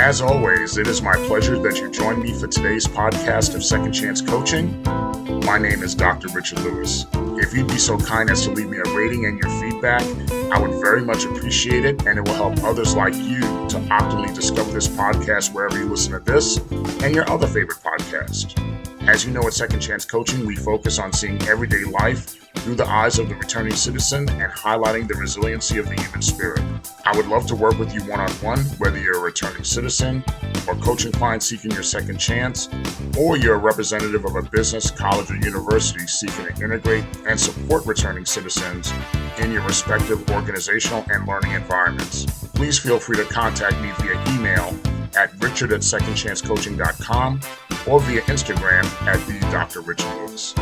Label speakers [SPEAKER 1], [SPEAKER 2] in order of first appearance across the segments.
[SPEAKER 1] As always, it is my pleasure that you join me for today's podcast of Second Chance Coaching. My name is Dr. Richard Lewis. If you'd be so kind as to leave me a rating and your feedback, I would very much appreciate it, and it will help others like you to optimally discover this podcast wherever you listen to this and your other favorite podcast. As you know, at Second Chance Coaching, we focus on seeing everyday life through the eyes of the returning citizen and highlighting the resiliency of the human spirit. I would love to work with you one-on-one, whether you're a returning citizen or coaching client seeking your second chance, or you're a representative of a business, college, or university seeking to integrate and support returning citizens in your respective organizational and learning environments. Please feel free to contact me via email at richard@secondchancecoaching.com or via Instagram at the Dr. Richard Lewis.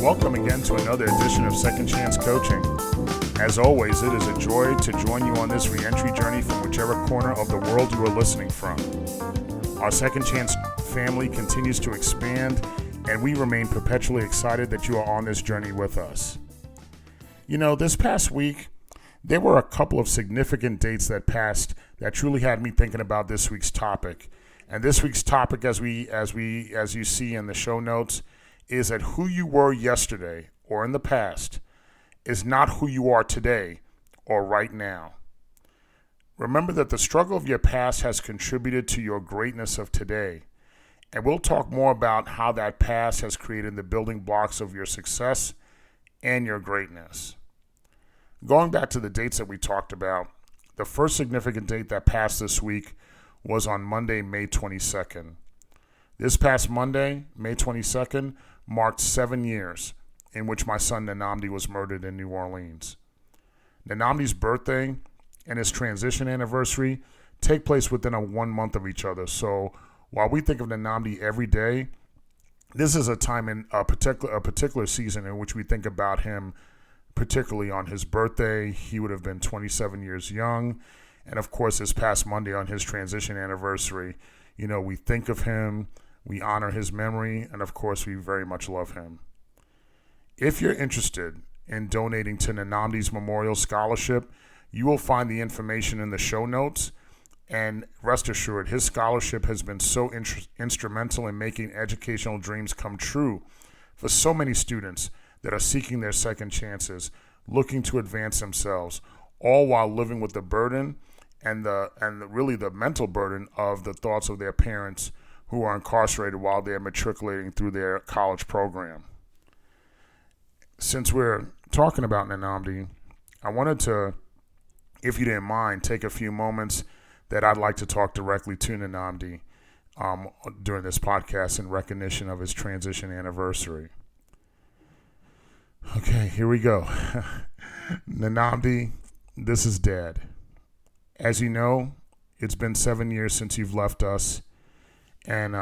[SPEAKER 1] Welcome again to another edition of Second Chance Coaching. As always, it is a joy to join you on this reentry journey from whichever corner of the world you are listening from. Our Second Chance family continues to expand, and we remain perpetually excited that you are on this journey with us. You know, this past week, there were a couple of significant dates that passed that truly had me thinking about this week's topic. And this week's topic, as you see in the show notes, is that who you were yesterday or in the past is not who you are today or right now. Remember that the struggle of your past has contributed to your greatness of today. And we'll talk more about how that past has created the building blocks of your success and your greatness. Going back to the dates that we talked about, the first significant date that passed this week was on Monday, May 22nd. This past Monday, May 22nd, marked 7 years in which my son Nnamdi was murdered in New Orleans. Nnamdi's birthday and his transition anniversary take place within a 1 month of each other. So while we think of Nnamdi every day, this is a time in a particular season in which we think about him, particularly on his birthday. He would have been 27 years young. And of course, this past Monday on his transition anniversary, you know, we think of him, we honor his memory, and of course, we very much love him. If you're interested in donating to Nnamdi's Memorial Scholarship, you will find the information in the show notes. And rest assured, his scholarship has been so instrumental in making educational dreams come true for so many students that are seeking their second chances, looking to advance themselves, all while living with the burden and really the mental burden of the thoughts of their parents who are incarcerated while they're matriculating through their college program. Since we're talking about Nnamdi, I wanted to, if you didn't mind, take a few moments that I'd like to talk directly to Nnamdi during this podcast in recognition of his transition anniversary. Okay, here we go. Nnamdi, this is Dad. As you know, it's been 7 years since you've left us, and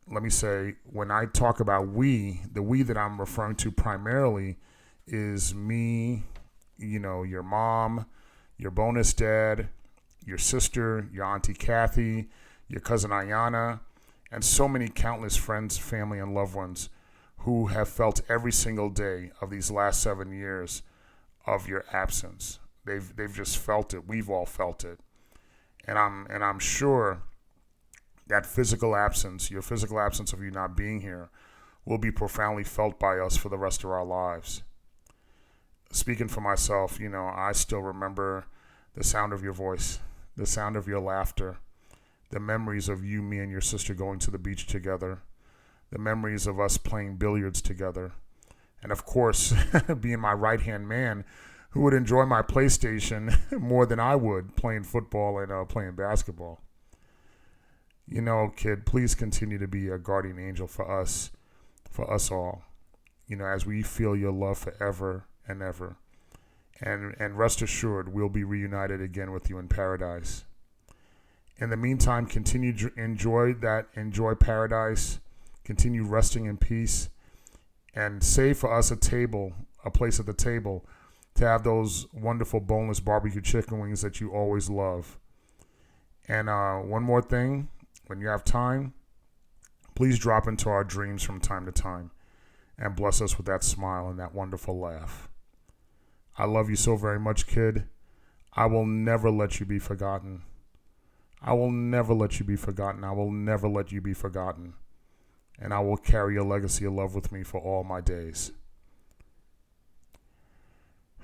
[SPEAKER 1] let me say, when I talk about we, the we that I'm referring to primarily is me, you know, your mom, your bonus dad, your sister, your Auntie Kathy, your cousin Ayana, and so many countless friends, family, and loved ones who have felt every single day of these last 7 years of your absence. They've just felt it. We've all felt it. And I'm sure that physical absence, your physical absence of you not being here, will be profoundly felt by us for the rest of our lives. Speaking for myself, you know, I still remember the sound of your voice, the sound of your laughter, the memories of you, me, and your sister going to the beach together, the memories of us playing billiards together, and of course, being my right-hand man who would enjoy my PlayStation more than I would playing football and playing basketball. You know, kid, please continue to be a guardian angel for us all, you know, as we feel your love forever and ever. And rest assured, we'll be reunited again with you in paradise. In the meantime, continue to enjoy paradise, continue resting in peace, and save for us a place at the table, to have those wonderful boneless barbecue chicken wings that you always love. And one more thing, when you have time, please drop into our dreams from time to time and bless us with that smile and that wonderful laugh. I love you so very much, kid. I will never let you be forgotten. I will never let you be forgotten. I will never let you be forgotten. And I will carry your legacy of love with me for all my days.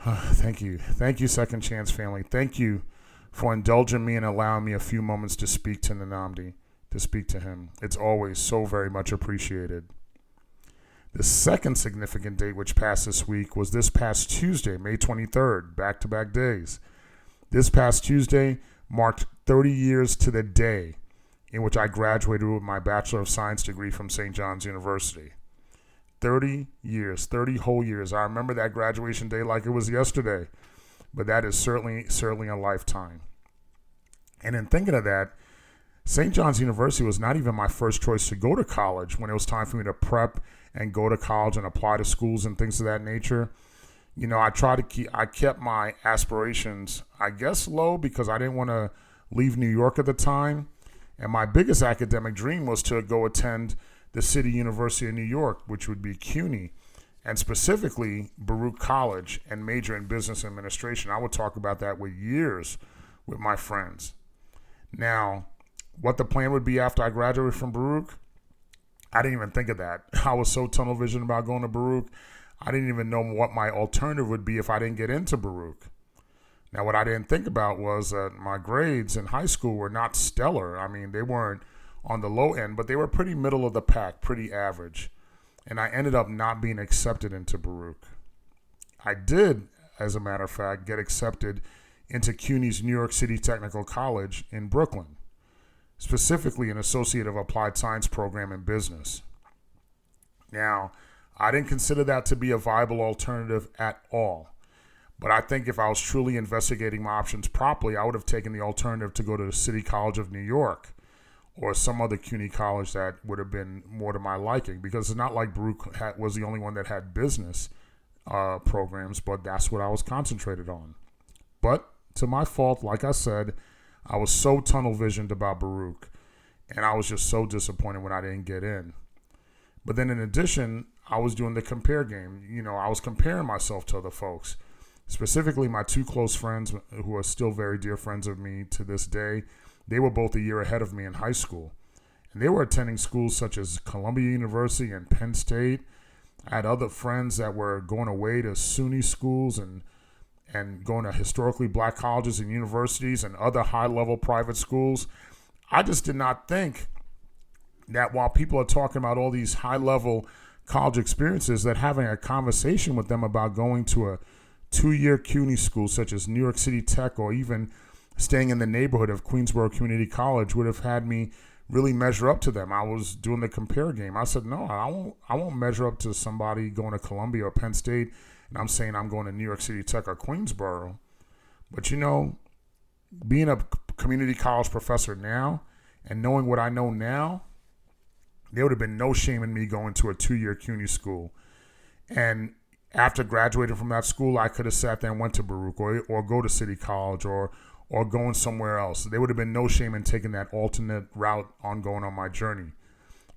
[SPEAKER 1] Thank you. Thank you, Second Chance family. Thank you for indulging me and allowing me a few moments to speak to Nnamdi, to speak to him. It's always so very much appreciated. The second significant date which passed this week was this past Tuesday, May 23rd, back-to-back days. This past Tuesday marked 30 years to the day in which I graduated with my Bachelor of Science degree from St. John's University. 30 years, 30 whole years. I remember that graduation day like it was yesterday, but that is certainly a lifetime. And in thinking of that, St. John's University was not even my first choice to go to college when it was time for me to prep and go to college and apply to schools and things of that nature. You know, I kept my aspirations, I guess, low because I didn't want to leave New York at the time. And my biggest academic dream was to go attend the City University of New York, which would be CUNY, and specifically Baruch College, and major in business administration. I would talk about that with my friends. Now, what the plan would be after I graduated from Baruch, I didn't even think of that. I was so tunnel vision about going to Baruch, I didn't even know what my alternative would be if I didn't get into Baruch. Now, what I didn't think about was that my grades in high school were not stellar. I mean, they weren't on the low end, but they were pretty middle of the pack, pretty average. And I ended up not being accepted into Baruch. I did, as a matter of fact, get accepted into CUNY's New York City Technical College in Brooklyn, specifically an Associate of Applied Science program in business. Now, I didn't consider that to be a viable alternative at all. But I think if I was truly investigating my options properly, I would have taken the alternative to go to the City College of New York or some other CUNY college that would have been more to my liking, because it's not like Baruch was the only one that had business programs, but that's what I was concentrated on. But to my fault, like I said, I was so tunnel visioned about Baruch, and I was just so disappointed when I didn't get in. But then in addition, I was doing the compare game. You know, I was comparing myself to other folks. Specifically, my two close friends who are still very dear friends of me to this day, they were both a year ahead of me in high school. And they were attending schools such as Columbia University and Penn State. I had other friends that were going away to SUNY schools and going to historically black colleges and universities and other high-level private schools. I just did not think that while people are talking about all these high-level college experiences, that having a conversation with them about going to a 2-year CUNY school such as New York City Tech, or even staying in the neighborhood of Queensborough Community College, would have had me really measure up to them. I was doing the compare game. I said, no, I won't measure up to somebody going to Columbia or Penn State, and I'm saying I'm going to New York City Tech or Queensborough. But, you know, being a community college professor now and knowing what I know now, there would have been no shame in me going to a 2-year CUNY school. And after graduating from that school, I could have sat there and went to Baruch or go to City College or going somewhere else. There would have been no shame in taking that alternate route on going on my journey.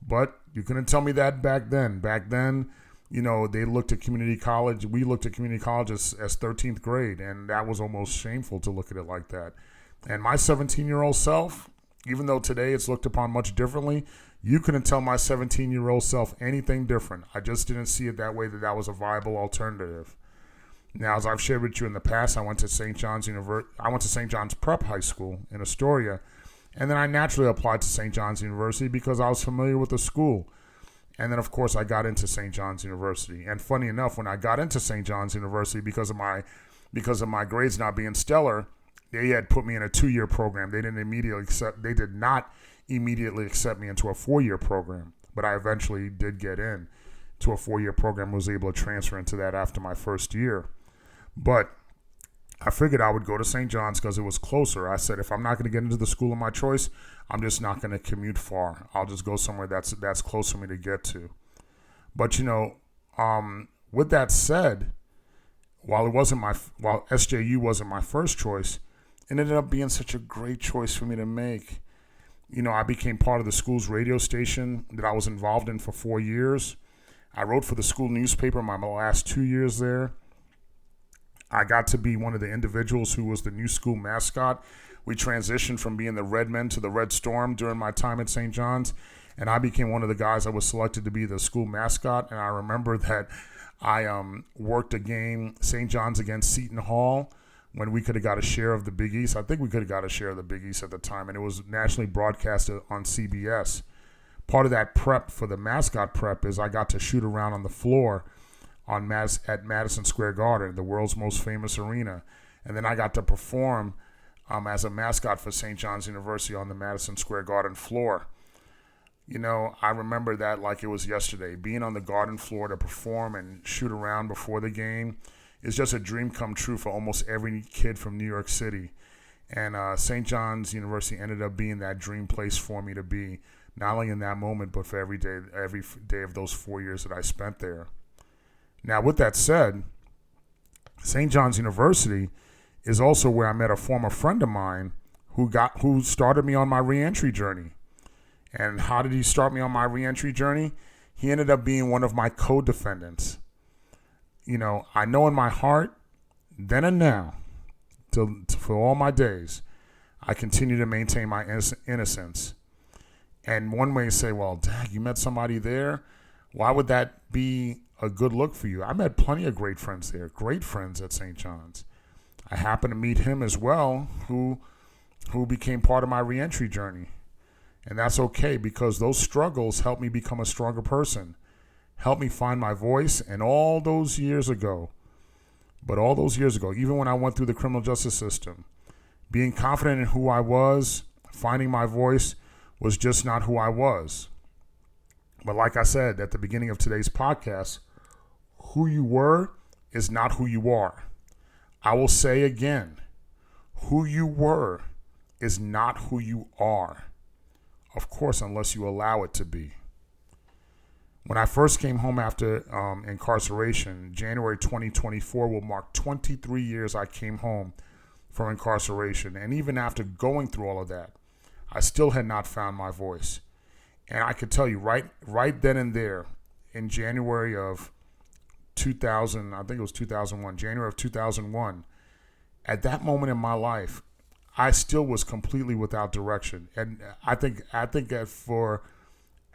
[SPEAKER 1] But you couldn't tell me that back then. Back then, you know, they looked at community college. We looked at community college as 13th grade, and that was almost shameful to look at it like that. And my 17-year-old self, even though today it's looked upon much differently, you couldn't tell my 17-year-old self anything different. I just didn't see it that way, that was a viable alternative. Now, as I've shared with you in the past, I went to St. John's Prep High School in Astoria, and then I naturally applied to St. John's University because I was familiar with the school. And then, of course, I got into St. John's University. And funny enough, when I got into St. John's University, because of my grades not being stellar, they had put me in a 2-year program. They did not immediately accept me into a 4-year program, but I eventually did get in to a 4-year program, was able to transfer into that after my first year. But I figured I would go to St. John's because it was closer. I said, if I'm not going to get into the school of my choice, I'm just not going to commute far. I'll just go somewhere that's close for me to get to. But, you know, With that said, while SJU wasn't my first choice, it ended up being such a great choice for me to make. I became part of the school's radio station that I was involved in for 4 years. I wrote for the school newspaper my last 2 years there. I got to be one of the individuals who was the new school mascot. We transitioned from being the Red Men to the Red Storm during my time at St. John's, and I became one of the guys that was selected to be the school mascot. And I remember that I worked a game, St. John's against Seton Hall, when we could have got a share of the Big East. I think we could have got a share of the Big East at the time, and it was nationally broadcasted on CBS. Part of that prep for the mascot prep is I got to shoot around on the floor at Madison Square Garden, the world's most famous arena. And then I got to perform as a mascot for St. John's University on the Madison Square Garden floor. I remember that like it was yesterday. Being on the garden floor to perform and shoot around before the game is just a dream come true for almost every kid from New York City. And St. John's University ended up being that dream place for me to be, not only in that moment, but for every day of those 4 years that I spent there. Now, with that said, St. John's University is also where I met a former friend of mine who started me on my reentry journey. And how did he start me on my reentry journey? He ended up being one of my co-defendants. I know in my heart, then and now, for all my days, I continue to maintain my innocence. And one may say, well, dang, you met somebody there? Why would that be a good look for you? I met plenty of great friends there, great friends at St. John's. I happened to meet him as well, who became part of my reentry journey. And that's okay, because those struggles helped me become a stronger person, helped me find my voice. And all those years ago, even when I went through the criminal justice system, being confident in who I was, finding my voice, was just not who I was. But like I said at the beginning of today's podcast, who you were is not who you are. I will say again, who you were is not who you are. Of course, unless you allow it to be. When I first came home after incarceration, January 2024 will mark 23 years I came home from incarceration. And even after going through all of that, I still had not found my voice. And I could tell you right then and there, in January of 2000, I think it was 2001, January of 2001, at that moment in my life, I still was completely without direction. And I think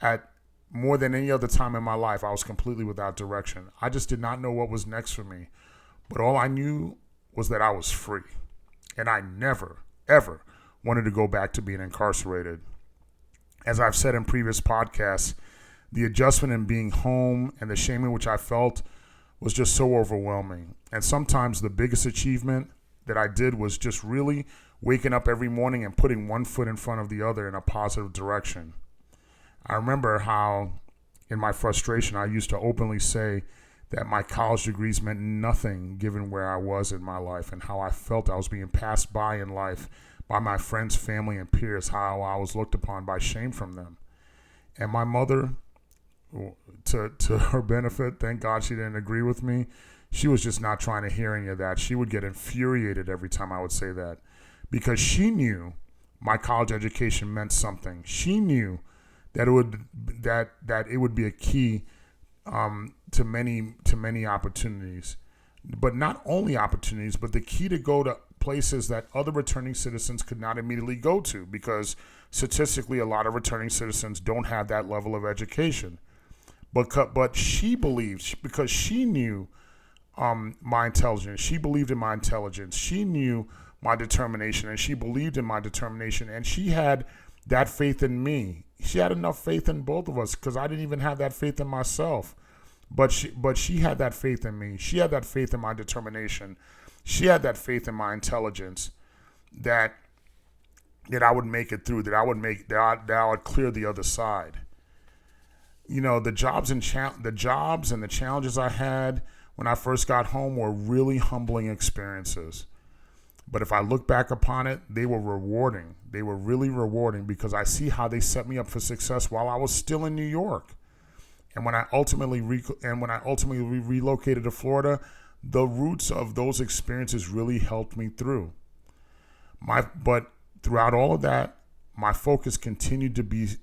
[SPEAKER 1] at more than any other time in my life, I was completely without direction. I just did not know what was next for me. But all I knew was that I was free. And I never, ever wanted to go back to being incarcerated. As I've said in previous podcasts, the adjustment in being home and the shame in which I felt was just so overwhelming. And sometimes the biggest achievement that I did was just really waking up every morning and putting one foot in front of the other in a positive direction. I remember how, in my frustration, I used to openly say that my college degrees meant nothing given where I was in my life and how I felt I was being passed by in life by my friends, family, and peers, how I was looked upon by shame from them. And my mother, to her benefit, thank God she didn't agree with me. She was just not trying to hear any of that. She would get infuriated every time I would say that, because she knew my college education meant something. She knew that it would be a key to many opportunities, but not only opportunities, but the key to go to places that other returning citizens could not immediately go to, because statistically, a lot of returning citizens don't have that level of education. But she believed, because she knew my intelligence, she believed in my intelligence, she knew my determination, and she believed in my determination, and she had that faith in me. She had enough faith in both of us, because I didn't even have that faith in myself. But she had that faith in me. She had that faith in my determination. She had that faith in my intelligence that I would make it through, that I would clear the other side. You know, the jobs and the challenges I had when I first got home were really humbling experiences. But if I look back upon it, they were rewarding. They were really rewarding, because I see how they set me up for success while I was still in New York. And when I ultimately relocated to Florida, the roots of those experiences really helped me through. But throughout all of that, my focus continued to be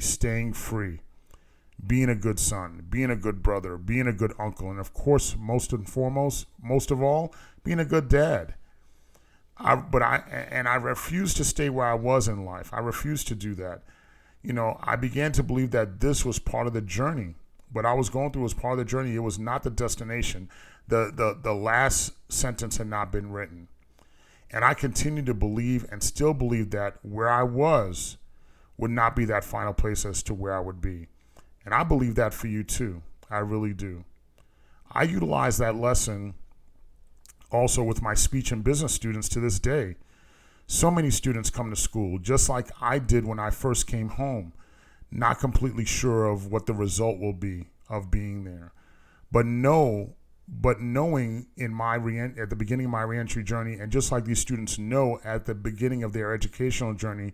[SPEAKER 1] staying free, being a good son, being a good brother, being a good uncle, and of course, most of all, being a good dad. I refused to stay where I was in life. I refused to do that. I began to believe that this was part of the journey. What I was going through was part of the journey. It was not the destination. The last sentence had not been written. And I continue to believe and still believe that where I was would not be that final place as to where I would be. And I believe that for you too. I really do. I utilize that lesson also with my speech and business students to this day. So many students come to school, just like I did when I first came home, not completely sure of what the result will be of being there. But knowing at the beginning of my reentry journey, and just like these students know at the beginning of their educational journey,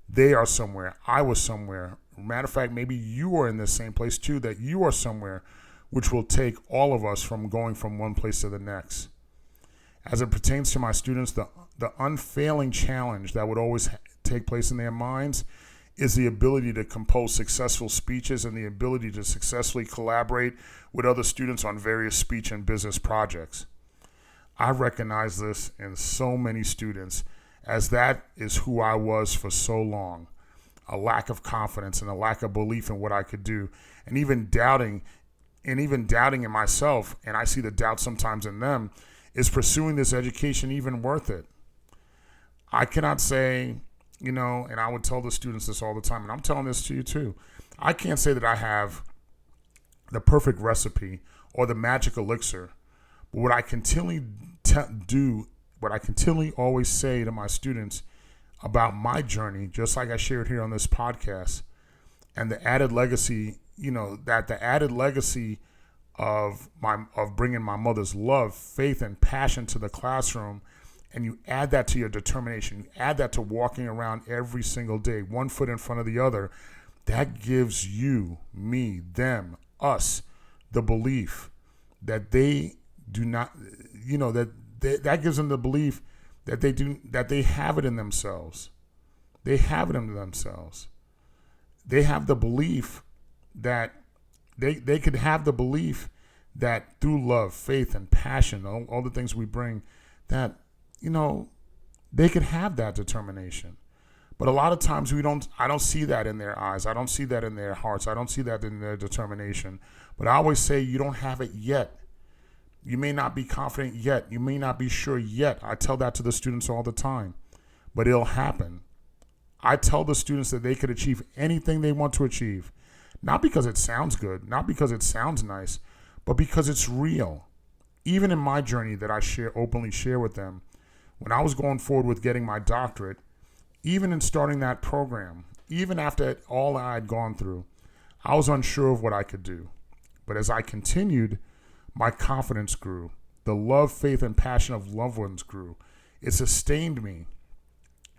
[SPEAKER 1] they are somewhere. I was somewhere. Matter of fact, maybe you are in the same place too, that you are somewhere, which will take all of us from going from one place to the next. As it pertains to my students, the unfailing challenge that would always take place in their minds is the ability to compose successful speeches and the ability to successfully collaborate with other students on various speech and business projects. I recognize this in so many students, as that is who I was for so long. A lack of confidence and a lack of belief in what I could do, and even doubting in myself, and I see the doubt sometimes in them. Is pursuing this education even worth it? I cannot say, and I would tell the students this all the time, and I'm telling this to you too. I can't say that I have the perfect recipe or the magic elixir, but what I continually always say to my students about my journey, just like I shared here on this podcast, and the added legacy, of bringing my mother's love, faith, and passion to the classroom, and you add that to your determination, you add that to walking around every single day, one foot in front of the other, that gives you, me, them, us, the belief that they do not, that gives them the belief that they have it in themselves. They have it in themselves. They have the belief that they could have the belief that through love, faith, and passion, all the things we bring, that, they could have that determination. But a lot of times I don't see that in their eyes. I don't see that in their hearts. I don't see that in their determination. But I always say, you don't have it yet. You may not be confident yet. You may not be sure yet. I tell that to the students all the time, but it'll happen. I tell the students that they could achieve anything they want to achieve. Not because it sounds good, not because it sounds nice, but because it's real. Even in my journey that I openly share with them, when I was going forward with getting my doctorate, even in starting that program, even after all I had gone through, I was unsure of what I could do. But as I continued, my confidence grew. The love, faith, and passion of loved ones grew. It sustained me.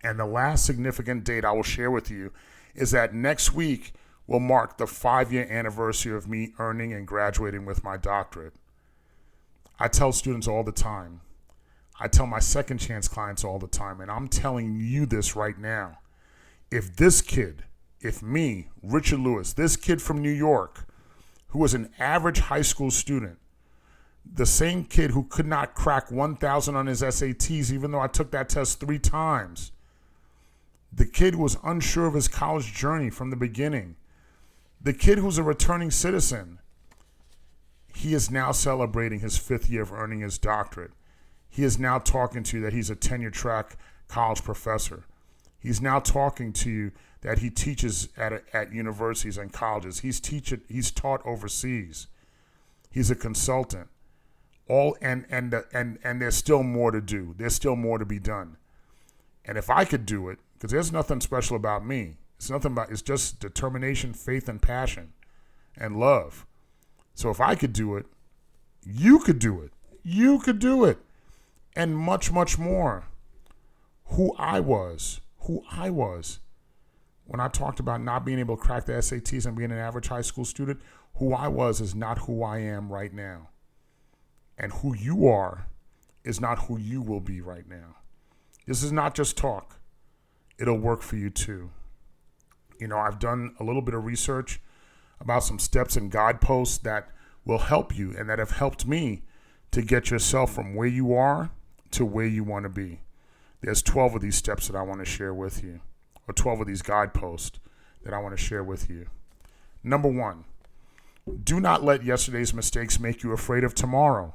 [SPEAKER 1] And the last significant date I will share with you is that next week will mark the 5-year anniversary of me earning and graduating with my doctorate. I tell students all the time. I tell my second chance clients all the time, and I'm telling you this right now. If me, Richard Lewis, this kid from New York, who was an average high school student, the same kid who could not crack 1,000 on his SATs, even though I took that test 3 times, the kid who was unsure of his college journey from the beginning, the kid who's a returning citizen, he is now celebrating his 5th year of earning his doctorate. He is now talking to you that he's a tenure-track college professor. He's now talking to you that he teaches at universities and colleges. He's taught overseas. He's a consultant. And there's still more to do. There's still more to be done. And if I could do it, because there's nothing special about me. It's just determination, faith, and passion, and love. So if I could do it, you could do it. You could do it. And much, much more. Who I was, When I talked about not being able to crack the SATs and being an average high school student, who I was is not who I am right now. And who you are is not who you will be right now. This is not just talk. It'll work for you too. I've done a little bit of research about some steps and guideposts that will help you and that have helped me to get yourself from where you are to where you want to be. There's 12 of these steps that I want to share with you, or 12 of these guideposts that I want to share with you. Number 1, do not let yesterday's mistakes make you afraid of tomorrow.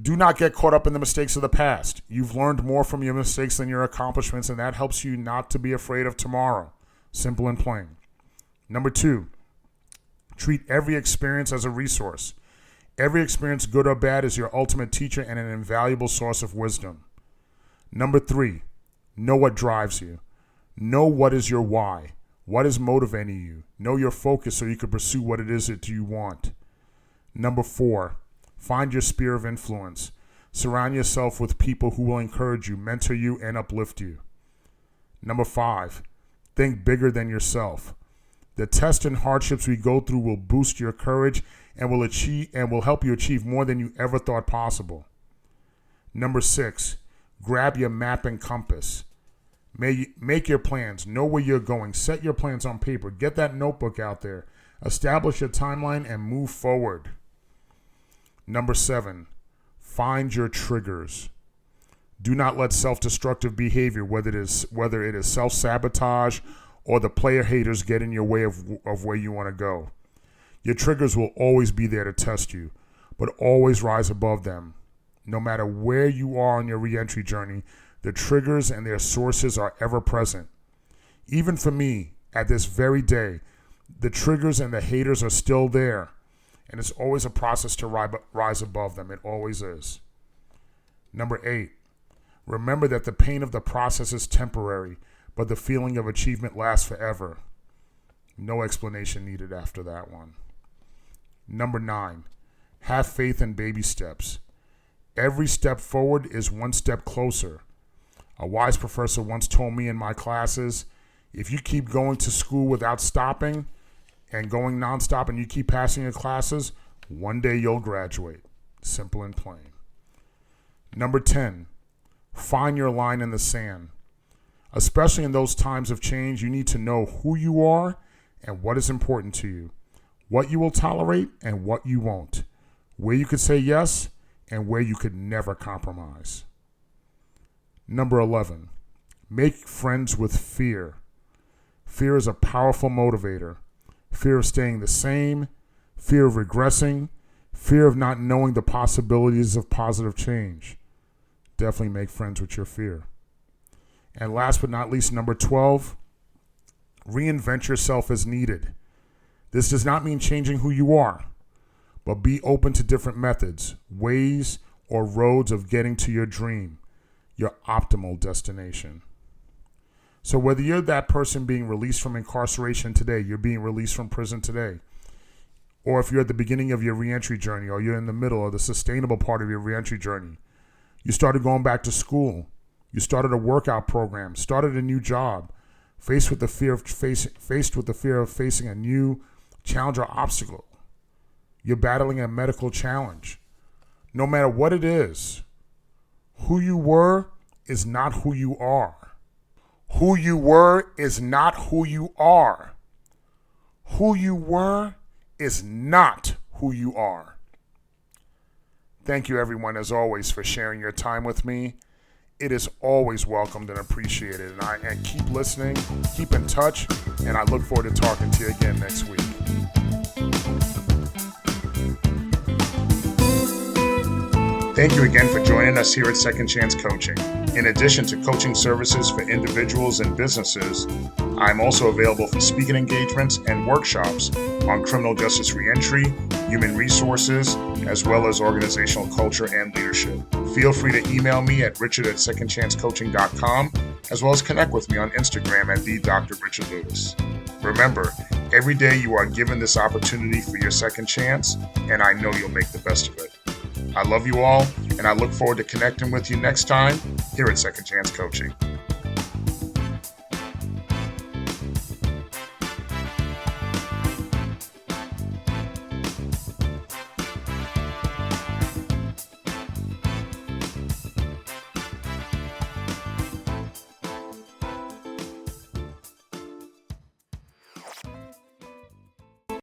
[SPEAKER 1] Do not get caught up in the mistakes of the past. You've learned more from your mistakes than your accomplishments, and that helps you not to be afraid of tomorrow. Simple and plain. Number 2, treat every experience as a resource. Every experience, good or bad, is your ultimate teacher and an invaluable source of wisdom. Number 3, know what drives you. Know what is your why. What is motivating you? Know your focus so you can pursue what it is that you want. Number 4, find your sphere of influence. Surround yourself with people who will encourage you, mentor you, and uplift you. Number 5, think bigger than yourself. The tests and hardships we go through will boost your courage and will help you achieve more than you ever thought possible. Number 6, grab your map and compass. Make your plans. Know where you're going. Set your plans on paper. Get that notebook out there. Establish your timeline and move forward. Number 7, find your triggers. Do not let self-destructive behavior, whether it is self-sabotage or the player haters, get in your way of where you want to go. Your triggers will always be there to test you, but always rise above them. No matter where you are on your reentry journey, the triggers and their sources are ever present. Even for me, at this very day, the triggers and the haters are still there, and it's always a process to rise above them. It always is. Number 8, remember that the pain of the process is temporary, but the feeling of achievement lasts forever. No explanation needed after that one. Number 9, have faith in baby steps. Every step forward is one step closer. A wise professor once told me in my classes, if you keep going to school without stopping and going nonstop and you keep passing your classes, one day you'll graduate. Simple and plain. Number 10, find your line in the sand. Especially in those times of change, you need to know who you are and what is important to you, what you will tolerate and what you won't, where you could say yes and where you could never compromise. Number 11, make friends with fear. Fear is a powerful motivator. Fear of staying the same, fear of regressing, fear of not knowing the possibilities of positive change. Definitely make friends with your fear. And last but not least, number 12, reinvent yourself as needed. This does not mean changing who you are, but be open to different methods, ways, or roads of getting to your dream, your optimal destination. So whether you're that person being released from incarceration today, you're being released from prison today, or if you're at the beginning of your reentry journey, or you're in the middle or the sustainable part of your reentry journey, you started going back to school, you started a workout program, started a new job, faced with the fear of facing a new challenge or obstacle. You're battling a medical challenge. No matter what it is, who you were is not who you are. Who you were is not who you are. Who you were is not who you are. Thank you, everyone, as always, for sharing your time with me. It is always welcomed and appreciated. And keep listening, keep in touch, and I look forward to talking to you again next week. Thank you again for joining us here at Second Chance Coaching. In addition to coaching services for individuals and businesses, I'm also available for speaking engagements and workshops on criminal justice reentry, human resources, as well as organizational culture and leadership. Feel free to email me at richard@secondchancecoaching.com, as well as connect with me on Instagram at @DrRichardLewis. Remember, every day you are given this opportunity for your second chance, and I know you'll make the best of it. I love you all, and I look forward to connecting with you next time here at Second Chance Coaching.